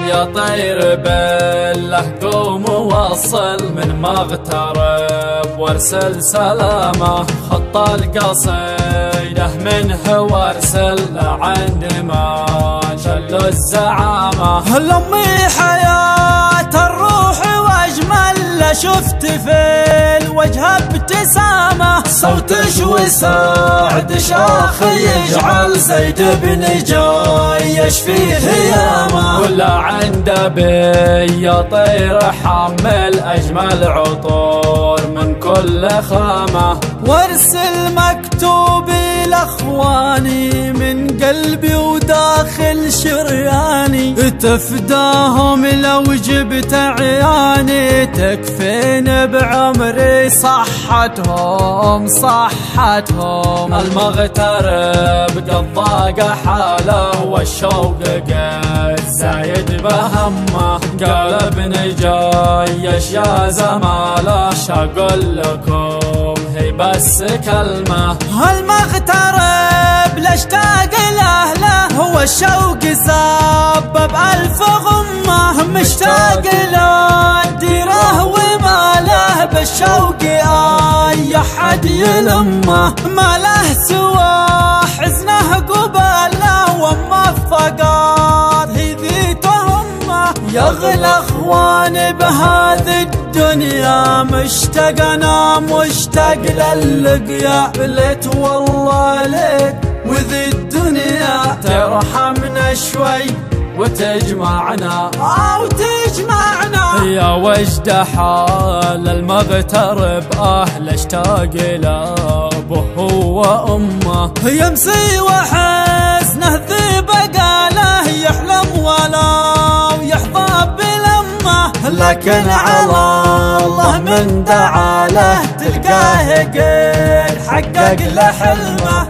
يا طير بالله قوم ووصل من مغترب وارسل سلامه. خط القصيده منه وارسل لعند ما شل الزعامه. لأمي حياة الروح واجمل شفت في الوجه ابتسامه. صوتش وسعد شاخ يجعل زيد بن جايش فيه يامه. ولا عنده بي طير حمل اجمل عطور من كل خامه. وارسل مكتوبي لاخواني من قلبي وداخل شرياني. تفداهم لو جبت عياني تكفين بعمري صحتهم صحتهم. المغترب قد ضاق حاله والشوق قد زايد بهمه. قال ابن جايش يا زماله شاقول لكم هي بس كلمه. المغترب لاشتاق لاهله هو الشوق سبب الف غمه. مشتاق للديره وماله بالشوق اي احد يلمه. ما له سوى حزنه قباله وما فقط هي ذي تهمه. يغلى اخواني بهذه الدنيا مشتاق انا مشتاق للقيا. ليت والله ليت وذي الدنيا ترحمنا شوي وتجمعنا وتجمعنا. يا وجد حال المغترب اهل اشتاق لابوه وامه. يمسي وحزنه ذي بقاله يحلم ولا يحظى بلمه. لكن على الله من دعا له تلقاه قد حقق له حلمه.